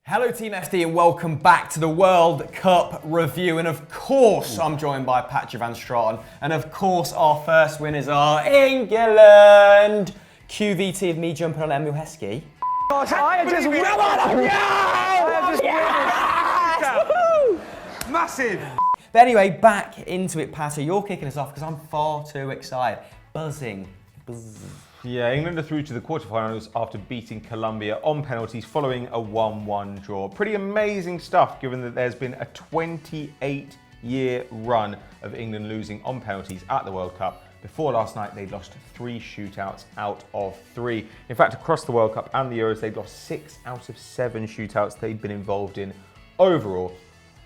Hello Team FD and welcome back to the World Cup review, and of course I'm joined by Patrick Van Straten, and of course our first winners are England! QVT of me jumping on Emil Heskey. Gosh, I have just massive! But anyway, back into it, Patter. You're kicking us off because I'm far too excited. Buzzing. Buzz. Yeah, England are through to the quarterfinals after beating Colombia on penalties following a 1-1 draw. Pretty amazing stuff given that there's been a 28-year run of England losing on penalties at the World Cup. Before last night, they'd lost 3 shootouts out of 3. In fact, across the World Cup and the Euros, they'd lost 6 out of 7 shootouts they'd been involved in overall.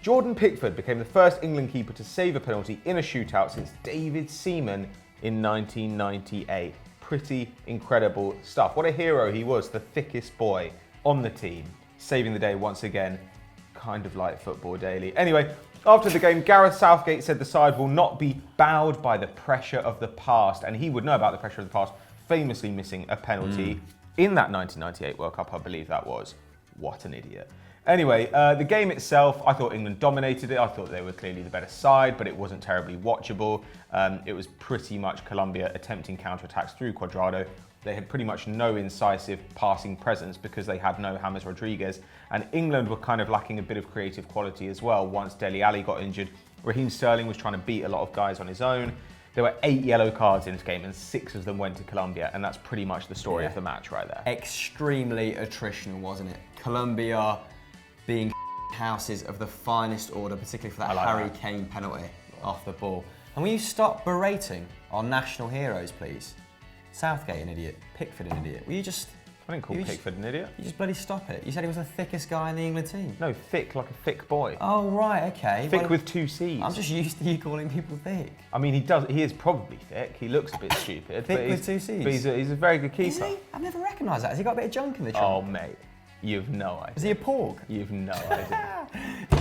Jordan Pickford became the first England keeper to save a penalty in a shootout since David Seaman in 1998. Pretty incredible stuff. What a hero he was, the thickest boy on the team, saving the day once again, kind of like Football Daily. Anyway, after the game, Gareth Southgate said the side will not be bowed by the pressure of the past, and he would know about the pressure of the past, famously missing a penalty in that 1998 World Cup, I believe that was. What an idiot. Anyway, the game itself, I thought England dominated it. I thought they were clearly the better side, but it wasn't terribly watchable. It was pretty much Colombia attempting counterattacks through Cuadrado. They had pretty much no incisive passing presence because they had no James Rodriguez. And England were kind of lacking a bit of creative quality as well. Once Dele Alli got injured, Raheem Sterling was trying to beat a lot of guys on his own. There were 8 yellow cards in this game and 6 of them went to Colombia, and that's pretty much the story of the match right there. Extremely attritional, wasn't it? Colombia being houses of the finest order, particularly for that Harry Kane penalty off the ball. And will you stop berating our national heroes, please? Southgate an idiot, Pickford an idiot. Will you just... I didn't call Pickford an idiot. You just bloody stop it. You said he was the thickest guy in the England team. No, thick like a thick boy. Oh, right, okay. Thick with 2 C's. I'm just used to you calling people thick. I mean, he is probably thick. He looks a bit stupid. Thick with 2 C's? But he's a very good keeper. Is he? I've never recognised that. Has he got a bit of junk in the trunk? Oh, mate. You've no idea. Is he a porg? You've no idea.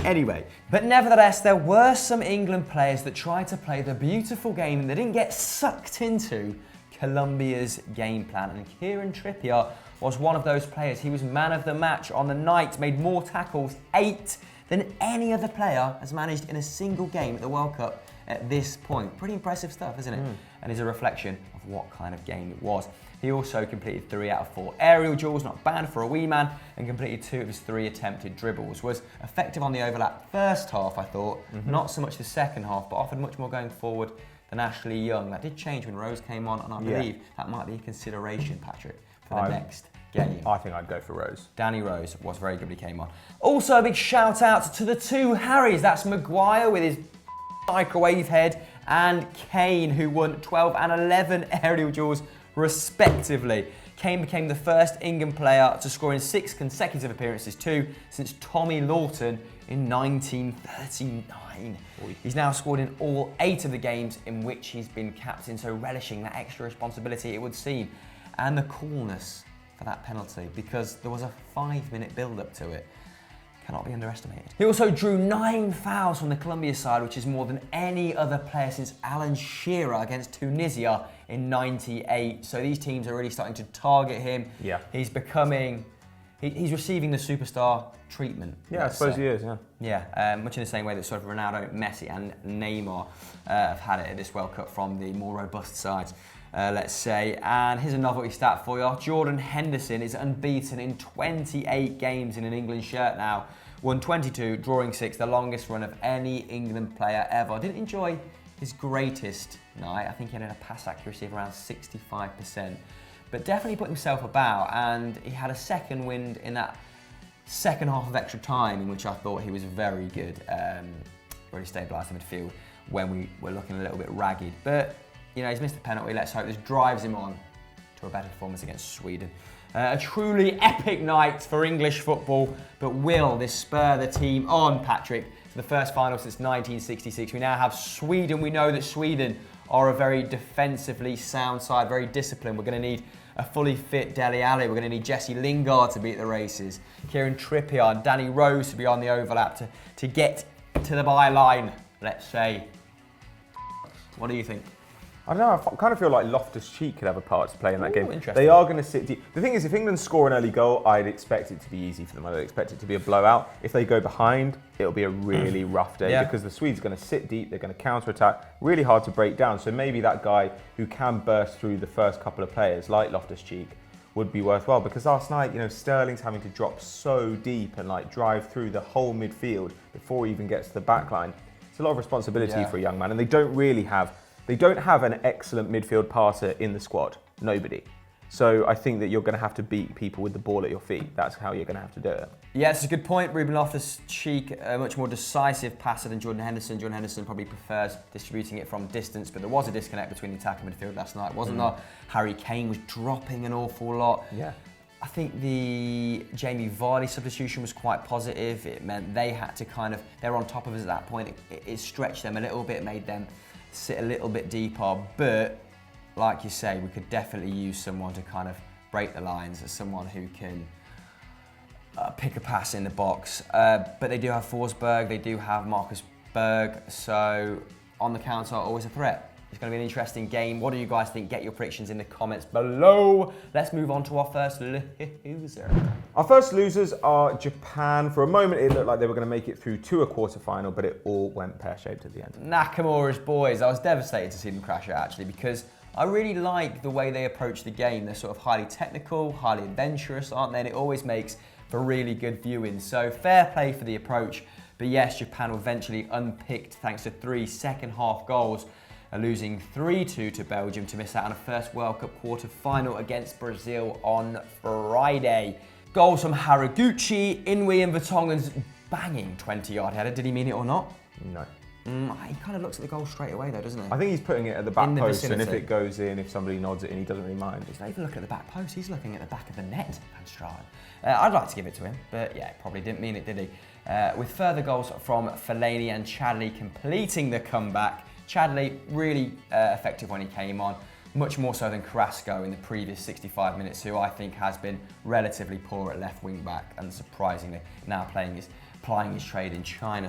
Anyway, but nevertheless, there were some England players that tried to play the beautiful game and they didn't get sucked into Colombia's game plan. And Kieran Trippier was one of those players. He was man of the match on the night, made more tackles, 8, than any other player has managed in a single game at the World Cup at this point. Pretty impressive stuff, isn't it? And is a reflection of what kind of game it was. He also completed 3 out of 4 aerial duels, not bad for a wee man, and completed 2 of his 3 attempted dribbles. Was effective on the overlap first half, I thought, not so much the second half, but offered much more going forward than Ashley Young. That did change when Rose came on, and I believe that might be a consideration, Patrick, for the next game. I think I'd go for Rose. Danny Rose was very good when he came on. Also, a big shout out to the 2 Harrys. That's Maguire with his microwave head, and Kane, who won 12 and 11 aerial duels respectively. Kane became the first England player to score in 6 consecutive appearances too, since Tommy Lawton in 1939. He's now scored in all 8 of the games in which he's been captain, so relishing that extra responsibility, it would seem. And the coolness for that penalty, because there was a 5-minute build-up to it. Cannot be underestimated. He also drew 9 fouls from the Colombia side, which is more than any other player since Alan Shearer against Tunisia in '98. So these teams are really starting to target him. Yeah. He's becoming, he's receiving the superstar treatment. Yeah, I suppose he is, Yeah, much in the same way that sort of Ronaldo, Messi and Neymar have had it at this World Cup from the more robust sides. Let's say. And here's a novelty stat for you. Jordan Henderson is unbeaten in 28 games in an England shirt now. Won 22, drawing 6, the longest run of any England player ever. Didn't enjoy his greatest night. I think he had a pass accuracy of around 65%. But definitely put himself about, and he had a second wind in that second half of extra time in which I thought he was very good. Really stabilised the midfield when we were looking a little bit ragged. But you know, he's missed the penalty. Let's hope this drives him on to a better performance against Sweden. A truly epic night for English football, but will this spur the team on, Patrick, to the first final since 1966? We now have Sweden. We know that Sweden are a very defensively sound side, very disciplined. We're going to need a fully fit Dele Alli. We're going to need Jesse Lingard to be at the races. Kieran Trippier and Danny Rose to be on the overlap to get to the byline, let's say. What do you think? I don't know, I kind of feel like Loftus-Cheek could have a part to play in that game. Interesting. They are going to sit deep. The thing is, if England score an early goal, I'd expect it to be easy for them. I'd expect it to be a blowout. If they go behind, it'll be a really rough day because the Swedes are going to sit deep, they're going to counter-attack, really hard to break down. So maybe that guy who can burst through the first couple of players, like Loftus-Cheek, would be worthwhile, because last night, Sterling's having to drop so deep and like drive through the whole midfield before he even gets to the back line. It's a lot of responsibility for a young man, and they don't have an excellent midfield passer in the squad. Nobody. So I think that you're going to have to beat people with the ball at your feet. That's how you're going to have to do it. Yeah, it's a good point. Ruben Loftus-Cheek, a much more decisive passer than Jordan Henderson. Jordan Henderson probably prefers distributing it from distance, but there was a disconnect between the attack and midfield last night, wasn't there? Harry Kane was dropping an awful lot. Yeah. I think the Jamie Vardy substitution was quite positive. It meant they had to they were on top of us at that point. It stretched them a little bit, made them sit a little bit deeper, but like you say, we could definitely use someone to kind of break the lines, as someone who can pick a pass in the box. But they do have Forsberg, they do have Marcus Berg, so on the counter, always a threat. It's going to be an interesting game. What do you guys think? Get your predictions in the comments below. Let's move on to our first loser. Our first losers are Japan. For a moment, it looked like they were going to make it through to a quarter-final, but it all went pear-shaped at the end. Nakamura's boys. I was devastated to see them crash out, actually, because I really like the way they approach the game. They're sort of highly technical, highly adventurous, aren't they? And it always makes for really good viewing. So fair play for the approach. But yes, Japan were eventually unpicked thanks to 3 second-half goals, losing 3-2 to Belgium to miss out on a first World Cup quarter-final against Brazil on Friday. Goals from Haraguchi, Inui and Vertonghen's banging 20-yard header. Did he mean it or not? No. He kind of looks at the goal straight away though, doesn't he? I think he's putting it at the back post, vicinity. and if it goes in, if somebody nods it in, he doesn't really mind. He's not even looking at the back post, he's looking at the back of the net, Van Stralen. I'd like to give it to him, but yeah, probably didn't mean it, did he? With further goals from Fellaini and Chadley completing the comeback. Chadley, really effective when he came on, much more so than Carrasco in the previous 65 minutes, who I think has been relatively poor at left wing back and surprisingly now plying his trade in China.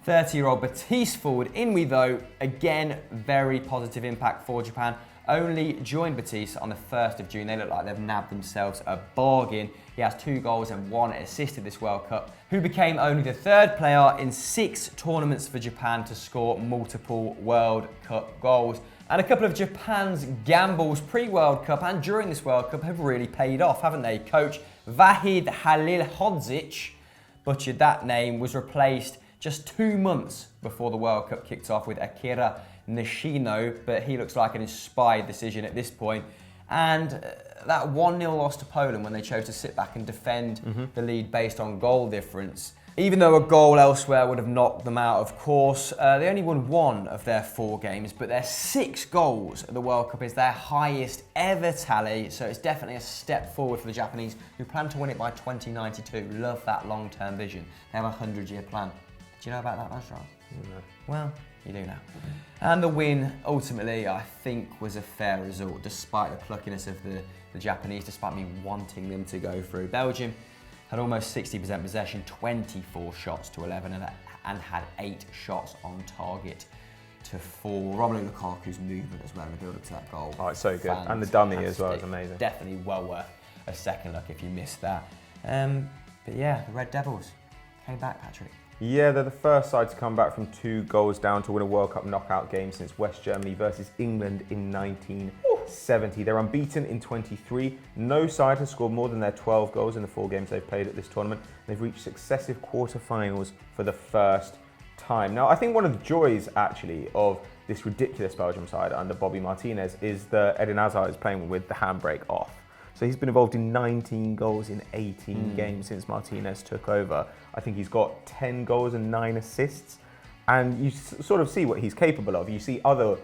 30-year-old Batiste forward. Inui though, again, very positive impact for Japan. Only joined Batiste on the 1st of June. They look like they've nabbed themselves a bargain. He has 2 goals and 1 assist in this World Cup, who became only the 3rd player in 6 tournaments for Japan to score multiple World Cup goals. And a couple of Japan's gambles pre-World Cup and during this World Cup have really paid off, haven't they? Coach Vahid Halilhodzic, butchered that name, was replaced just 2 months before the World Cup kicked off with Akira Nishino, but he looks like an inspired decision at this point. And that 1-0 loss to Poland when they chose to sit back and defend the lead based on goal difference. Even though a goal elsewhere would have knocked them out, of course, they only won 1 of their 4 games, but their 6 goals at the World Cup is their highest ever tally, so it's definitely a step forward for the Japanese, who plan to win it by 2092. Love that long-term vision. They have a 100-year plan. Do you know about that, Master? No. Well, you do now. And the win, ultimately, I think was a fair result, despite the pluckiness of the Japanese, despite me wanting them to go through. Belgium had almost 60% possession, 24 shots to 11, and had 8 shots on target to 4. Romelu Lukaku's movement as well in the build-up to that goal. Oh, it's so good. And the dummy as well is amazing. Definitely well worth a second look if you missed that. But yeah, the Red Devils came back, Patrick. Yeah, they're the first side to come back from 2 goals down to win a World Cup knockout game since West Germany versus England in 1970. They're unbeaten in 23. No side has scored more than their 12 goals in the 4 games they've played at this tournament. They've reached successive quarter-finals for the first time. Now, I think one of the joys, actually, of this ridiculous Belgium side under Bobby Martinez is that Eden Hazard is playing with the handbrake off. So he's been involved in 19 goals in 18 games since Martinez took over. I think he's got 10 goals and 9 assists. And you sort of see what he's capable of. You see other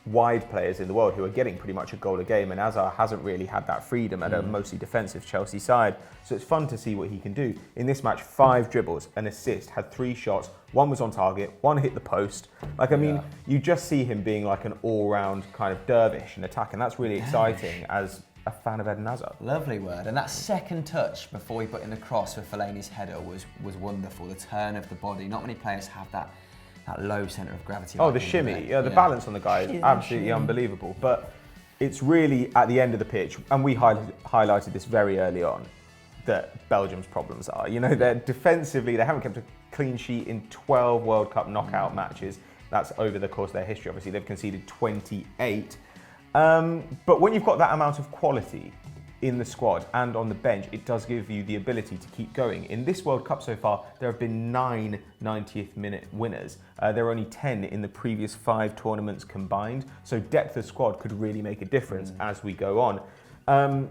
wide players in the world who are getting pretty much a goal a game, and Hazard hasn't really had that freedom at a mostly defensive Chelsea side. So it's fun to see what he can do. In this match, 5 dribbles, an assist, had 3 shots. 1 was on target, 1 hit the post. You just see him being like an all-round kind of dervish in attack, and that's really exciting as a fan of Eden Hazard. Lovely word. And that second touch before he put in the cross for Fellaini's header was wonderful. The turn of the body. Not many players have that that low centre of gravity. Oh, the shimmy. Yeah, the balance on the guy is absolutely unbelievable. But it's really at the end of the pitch, and we highlighted this very early on, that Belgium's problems are. You know, they're defensively, they haven't kept a clean sheet in 12 World Cup knockout matches. That's over the course of their history. Obviously, they've conceded 28. But when you've got that amount of quality in the squad and on the bench, it does give you the ability to keep going. In this World Cup so far, there have been 9 90th minute winners. There are only 10 in the previous 5 tournaments combined. So depth of squad could really make a difference as we go on.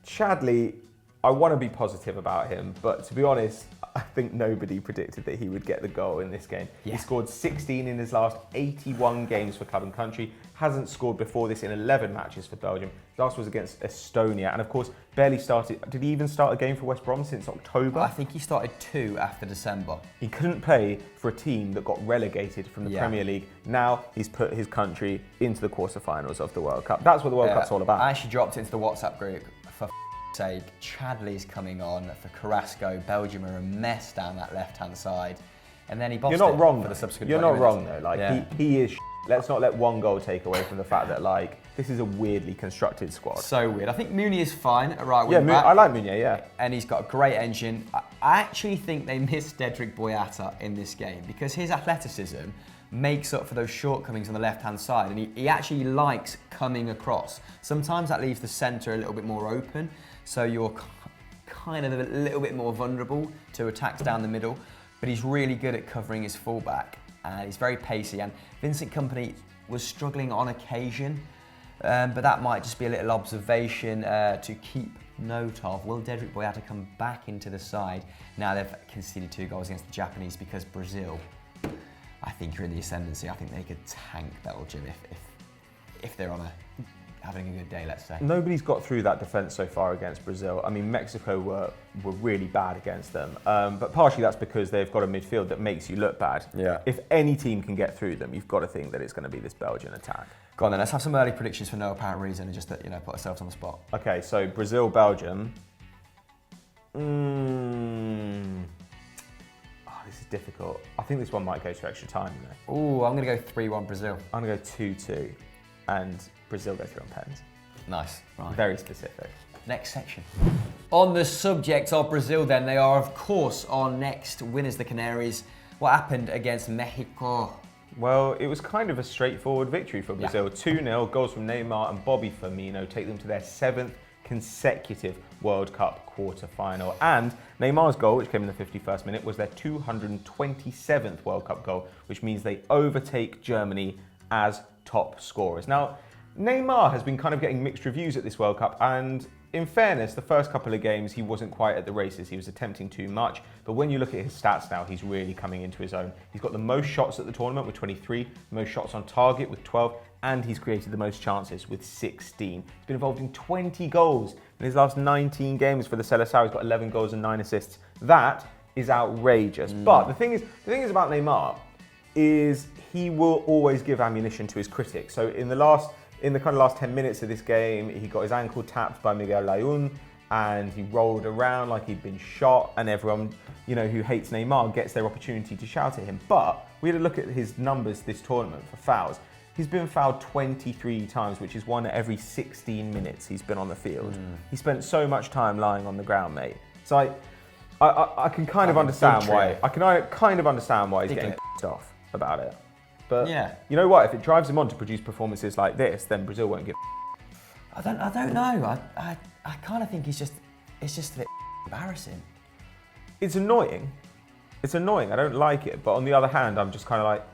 Chadli, I want to be positive about him, but to be honest, I think nobody predicted that he would get the goal in this game. Yeah. He scored 16 in his last 81 games for club and country, hasn't scored before this in 11 matches for Belgium. Last was against Estonia, and of course, barely started. Did he even start a game for West Brom since October? I think he started 2 after December. He couldn't play for a team that got relegated from the Premier League. Now he's put his country into the quarterfinals of the World Cup. That's what the World Cup's all about. I actually dropped it into the WhatsApp group for sake. Chadley's coming on for Carrasco. Belgium are a mess down that left-hand side, and then he bossed You're not wrong for the though. subsequent. You're not wrong though. Like he is. Let's not let one goal take away from the fact that like this is a weirdly constructed squad. So weird. I think Mooney is fine at right wing back. I like Mooney. Yeah, and he's got a great engine. I actually think they missed Dedrick Boyata in this game because his athleticism makes up for those shortcomings on the left-hand side, and he actually likes coming across. Sometimes that leaves the centre a little bit more open, so you're kind of a little bit more vulnerable to attacks down the middle, but he's really good at covering his fullback, and he's very pacey, and Vincent Kompany was struggling on occasion, but that might just be a little observation to keep note of. Will Dedrick Boyata come back into the side? Now they've conceded 2 goals against the Japanese because Brazil, I think, are in the ascendancy. I think they could tank Belgium if they're on having a good day, let's say. Nobody's got through that defence so far against Brazil. I mean, Mexico were really bad against them, but partially that's because they've got a midfield that makes you look bad. Yeah. If any team can get through them, you've got to think that it's going to be this Belgian attack. Go on then, let's have some early predictions for no apparent reason and just put ourselves on the spot. Okay, so Brazil, Belgium. This is difficult. I think this one might go to extra time, though. Ooh, I'm going to go 3-1 Brazil. I'm going to go 2-2, and Brazil go through on pens. Nice. Right. Very specific. Next section. On the subject of Brazil then, they are of course our next winners, the Canaries. What happened against Mexico? Well, it was kind of a straightforward victory for Brazil. 2-0, goals from Neymar and Bobby Firmino take them to their 7th consecutive World Cup quarter-final. And Neymar's goal, which came in the 51st minute, was their 227th World Cup goal, which means they overtake Germany as top scorers. Now, Neymar has been kind of getting mixed reviews at this World Cup, and in fairness, the first couple of games he wasn't quite at the races. He was attempting too much, but when you look at his stats now, he's really coming into his own. He's got the most shots at the tournament with 23, the most shots on target with 12, and he's created the most chances with 16. He's been involved in 20 goals in his last 19 games for the Seleção. He's got 11 goals and 9 assists. That is outrageous. But the thing is about Neymar is he will always give ammunition to his critics. So in the kind of last 10 minutes of this game, he got his ankle tapped by Miguel Layún, and he rolled around like he'd been shot, and everyone, who hates Neymar gets their opportunity to shout at him. But we had a look at his numbers this tournament for fouls. He's been fouled 23 times, which is 1 every 16 minutes he's been on the field. He spent so much time lying on the ground, mate. So I can kind of understand why. I can kind of understand why he's getting pissed off about it. But you know what? If it drives him on to produce performances like this, then Brazil won't give. I don't know. I kind of think it's just a bit embarrassing. It's annoying. It's annoying. I don't like it. But on the other hand, I'm just kind of like,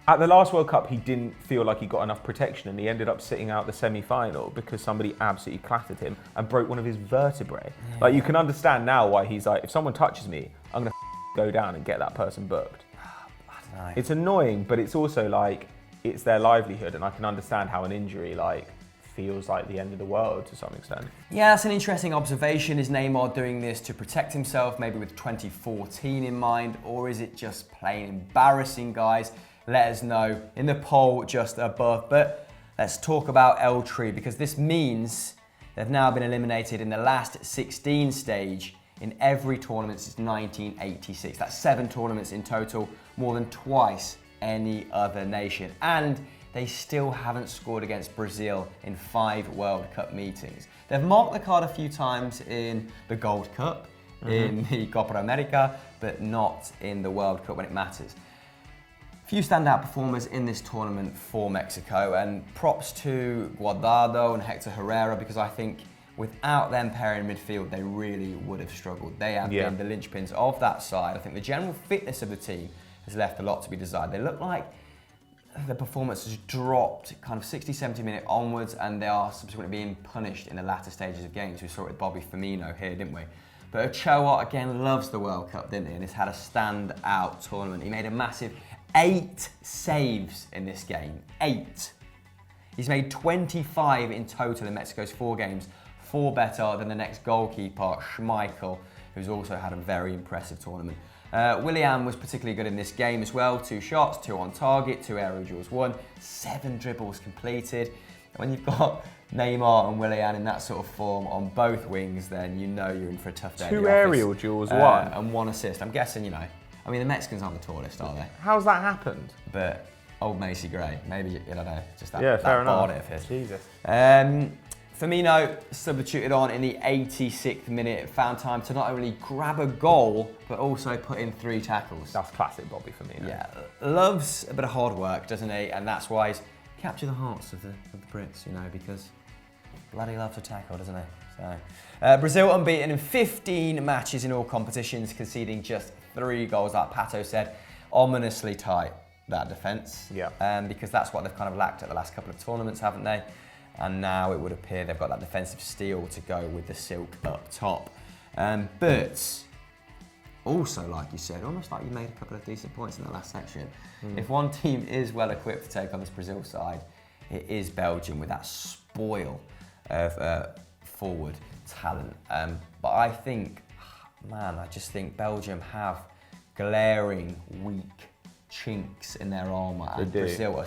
at the last World Cup, he didn't feel like he got enough protection, and he ended up sitting out the semi-final because somebody absolutely clattered him and broke one of his vertebrae. Yeah. Like, you can understand now why he's like, if someone touches me, I'm going to go down and get that person booked. I don't know. It's annoying, but it's also like, it's their livelihood, and I can understand how an injury feels like the end of the world to some extent. Yeah, that's an interesting observation. Is Neymar doing this to protect himself, maybe with 2014 in mind, or is it just plain embarrassing, guys? Let us know in the poll just above. But let's talk about El Tri, because this means they've now been eliminated in the last 16 stage in every tournament since 1986. That's 7 tournaments in total, more than twice any other nation. And they still haven't scored against Brazil in 5 World Cup meetings. They've marked the card a few times in the Gold Cup, in the Copa America, but not in the World Cup when it matters. Few standout performers in this tournament for Mexico, and props to Guardado and Hector Herrera, because I think without them pairing midfield, they really would have struggled. They have been the linchpins of that side. I think the general fitness of the team has left a lot to be desired. They look like the performance has dropped kind of 60, 70 minute onwards, and they are subsequently being punished in the latter stages of games. We saw it with Bobby Firmino here, didn't we? But Ochoa, again, loves the World Cup, didn't he? And has had a stand-out tournament. He made a massive 8 saves in this game. 8. He's made 25 in total in Mexico's 4 games, 4 better than the next goalkeeper, Schmeichel, who's also had a very impressive tournament. Willian was particularly good in this game as well. 2 shots, 2 on target, 2 aerial duels won, 7 dribbles completed. When you've got Neymar and Willian in that sort of form on both wings, then you know you're in for a tough day. 2 aerial duels won? And 1 assist. I'm guessing, you know, I mean, the Mexicans aren't the tallest, are they? How's that happened? But old Macy Gray, maybe, I don't know, just that, fair enough. body of his. Jesus. Firmino substituted on in the 86th minute, found time to not only grab a goal, but also put in 3 tackles. That's classic Bobby Firmino. Yeah, loves a bit of hard work, doesn't he? And that's why he's captured the hearts of the Brits, you know, because bloody loves a tackle, doesn't he? So, Brazil unbeaten in 15 matches in all competitions, conceding just 3 goals, like Pato said. Ominously tight, that defence. Yeah. Because that's what they've kind of lacked at the last couple of tournaments, haven't they? And now it would appear they've got that defensive steel to go with the silk up top. But also, like you said, almost like you made a couple of decent points in the last section. If one team is well equipped to take on this Brazil side, it is Belgium with that spoil of forward talent. But I think, man, I just think Belgium have glaring, weak chinks in their armour. And Brazil are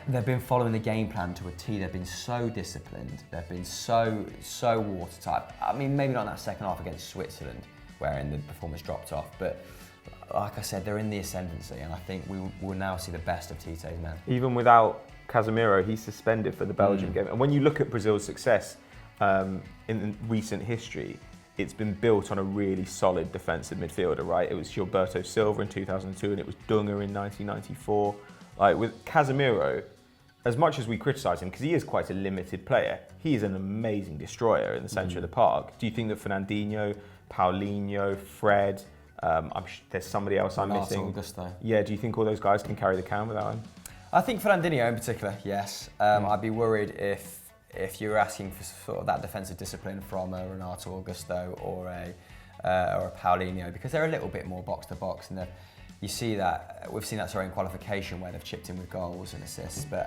they've been following the game plan to a T. They've been so disciplined. They've been so watertight. I mean, maybe not in that second half against Switzerland, wherein the performance dropped off. But like I said, they're in the ascendancy, and I think we will now see the best of Tite's men. Even without Casemiro, he's suspended for the Belgium game. And when you look at Brazil's success in recent history, it's been built on a really solid defensive midfielder, right? It was Gilberto Silva in 2002, and it was Dunga in 1994. Like with Casemiro, as much as we criticise him, because he is quite a limited player, he is an amazing destroyer in the centre of the park. Do you think that Fernandinho, Paulinho, Fred, there's somebody else I'm missing? Augusto. Yeah, do you think all those guys can carry the can without him? I think Fernandinho in particular, yes. I'd be worried if you were asking for sort of that defensive discipline from a Renato Augusto or a Paulinho, because they're a little bit more box to box, and you see that, we've seen that in qualification where they've chipped in with goals and assists, but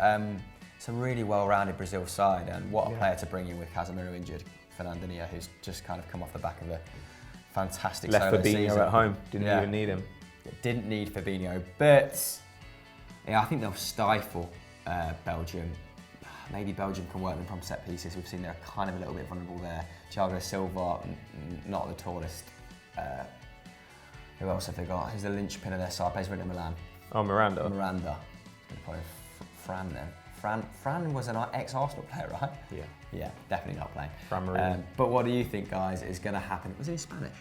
it's a really well-rounded Brazil side, and what a player to bring in with Casemiro injured, Fernandinho, who's just kind of come off the back of a fantastic Left solo Fabinho season. at home, didn't even need him. Didn't need Fabinho, but yeah, I think they'll stifle Belgium. Maybe Belgium can work them from set pieces. We've seen they're kind of a little bit vulnerable there. Thiago Silva, not the tallest. Who else have they got? Who's the linchpin of their side? Plays for Inter Milan. Oh, Miranda. Miranda. Probably Fran then. Fran was an ex-Arsenal player, right? Yeah. Yeah, definitely not playing. Fran Marino. But what do you think, guys, is going to happen? Was he Spanish?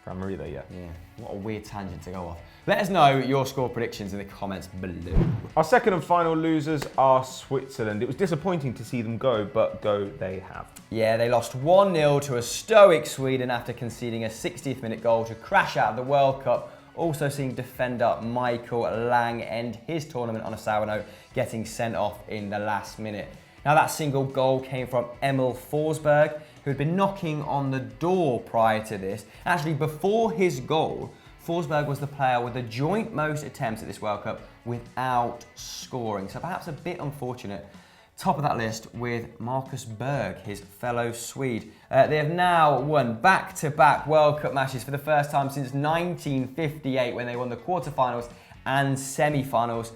Fran Marino, yeah. Yeah. What a weird tangent to go off. Let us know your score predictions in the comments below. Our second and final losers are Switzerland. It was disappointing to see them go, but go they have. Yeah, they lost 1-0 to a stoic Sweden after conceding a 60th minute goal to crash out of the World Cup. Also seeing defender Michael Lang end his tournament on a sour note, getting sent off in the last minute. Now that single goal came from Emil Forsberg, who had been knocking on the door prior to this. Actually, before his goal, Forsberg was the player with the joint most attempts at this World Cup without scoring. So perhaps a bit unfortunate. Top of that list with Marcus Berg, his fellow Swede. They have now won back-to-back World Cup matches for the first time since 1958, when they won the quarterfinals and semi-finals.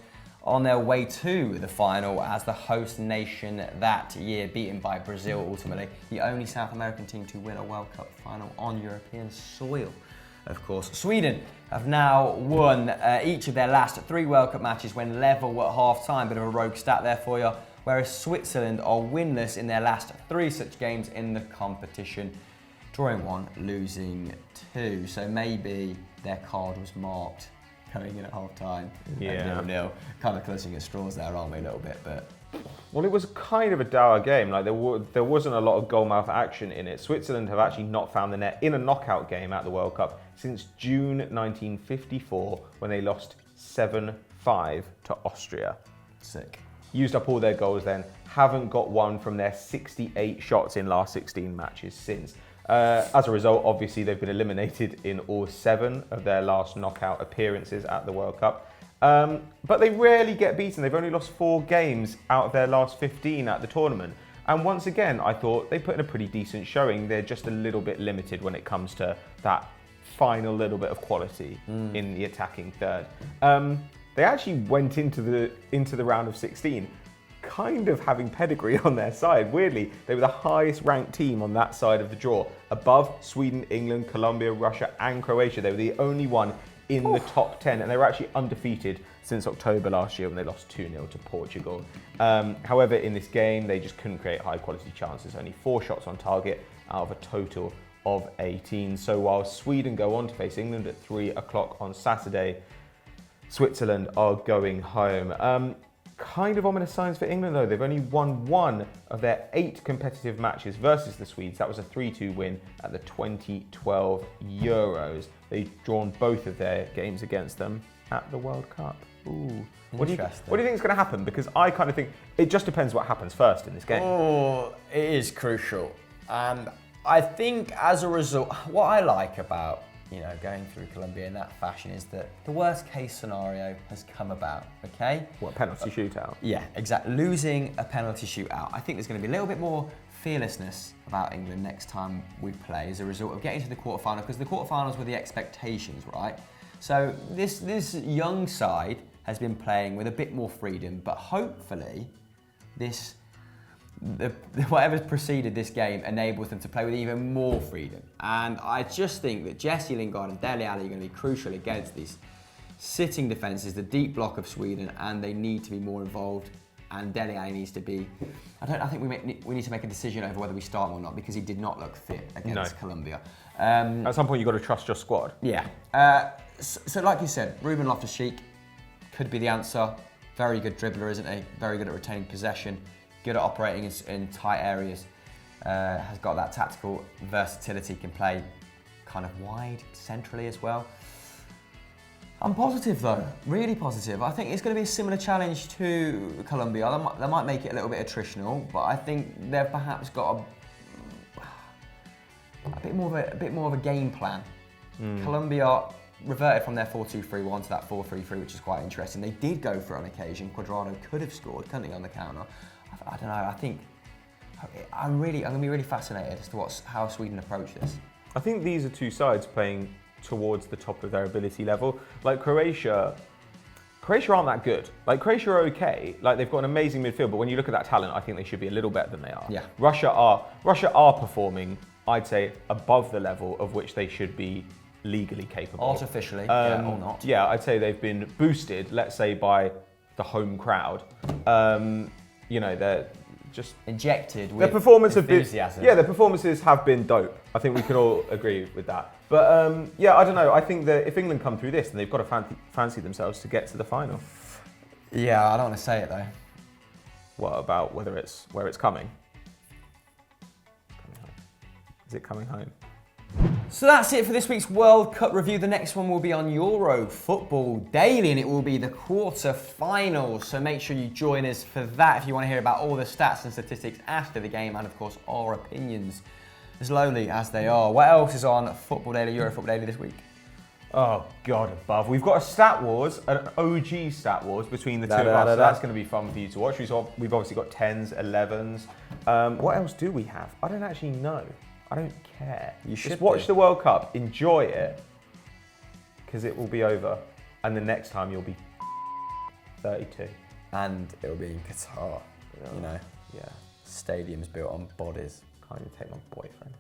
on their way to the final as the host nation that year, beaten by Brazil ultimately, the only South American team to win a World Cup final on European soil. Of course, Sweden have now won each of their last 3 World Cup matches when level at half-time. Bit of a rogue stat there for you. Whereas Switzerland are winless in their last 3 such games in the competition, drawing 1, losing 2. So maybe their card was marked coming in at half-time. Yeah. 0-0. Kind of clutching at straws there, aren't we, a little bit? But well, it was kind of a dour game. Like there wasn't a lot of goalmouth action in it. Switzerland have actually not found the net in a knockout game at the World Cup since June 1954, when they lost 7-5 to Austria. Sick. Used up all their goals then. Haven't got one from their 68 shots in last 16 matches since. As a result, obviously, they've been eliminated in all 7 of their last knockout appearances at the World Cup. But they rarely get beaten. They've only lost 4 games out of their last 15 at the tournament. And once again, I thought they put in a pretty decent showing. They're just a little bit limited when it comes to that final little bit of quality in the attacking third. They actually went into the round of 16 kind of having pedigree on their side. Weirdly, they were the highest ranked team on that side of the draw, above Sweden, England, Colombia, Russia and Croatia. They were the only one in the top 10, and they were actually undefeated since October last year when they lost 2-0 to Portugal. However, in this game, they just couldn't create high quality chances. Only 4 shots on target out of a total of 18. So while Sweden go on to face England at 3 o'clock on Saturday, Switzerland are going home. Kind of ominous signs for England though. They've only won 1 of their 8 competitive matches versus the Swedes. That was a 3-2 win at the 2012 Euros. They've drawn both of their games against them at the World Cup. Ooh. What do you think is going to happen? Because I kind of think it just depends what happens first in this game. Oh, it is crucial. And I think as a result, what I like about going through Colombia in that fashion is that the worst case scenario has come about, okay? What, penalty shootout? Yeah, exactly. Losing a penalty shootout. I think there's going to be a little bit more fearlessness about England next time we play as a result of getting to the quarterfinal, because the quarterfinals were the expectations, right? So this young side has been playing with a bit more freedom, but hopefully whatever's preceded this game enables them to play with even more freedom. And I just think that Jesse Lingard and Dele Alli are going to be crucial against these sitting defences, the deep block of Sweden, and they need to be more involved. And Dele Alli needs to be. I think we need to make a decision over whether we start him or not, because he did not look fit against Colombia. At some point, you've got to trust your squad. Yeah. So like you said, Ruben Loftus-Cheek could be the answer. Very good dribbler, isn't he? Very good at retaining possession. Good at operating in tight areas, has got that tactical versatility, can play kind of wide, centrally as well. I'm positive though, really positive. I think it's going to be a similar challenge to Colombia. They might make it a little bit attritional, but I think they've perhaps got a bit more of a game plan. Colombia reverted from their 4-2-3-1 to that 4-3-3, which is quite interesting. They did go for it on occasion. Cuadrado could have scored, couldn't he, on the counter? I don't know. I think I'm going to be really fascinated as to how Sweden approach this. I think these are 2 sides playing towards the top of their ability level. Like Croatia aren't that good. Like Croatia are okay. Like they've got an amazing midfield, but when you look at that talent, I think they should be a little better than they are. Yeah. Russia are performing, I'd say, above the level of which they should be legally capable. Artificially, yeah, or not. Yeah, I'd say they've been boosted, let's say, by the home crowd. They're just injected with their performance enthusiasm. Their performances have been dope. I think we can all agree with that. But I don't know. I think that if England come through this, then they've got to fancy themselves to get to the final. Yeah, I don't want to say it though. What about where it's coming? Is it coming home? So that's it for this week's World Cup review. The next one will be on Euro Football Daily, and it will be the quarter-finals. So make sure you join us for that if you want to hear about all the stats and statistics after the game, and of course our opinions, as lowly as they are. What else is on Football Daily, Euro Football Daily this week? Oh God above. We've got a stat wars, an OG stat wars between the two of us. So that's going to be fun for you to watch. We've obviously got 10s, 11s. What else do we have? I don't actually know. I don't care. You should just watch the World Cup, enjoy it, because it will be over, and the next time you'll be 32. And it'll be in Qatar, you know. Yeah. Stadiums built on bodies. Can't even take my boyfriend.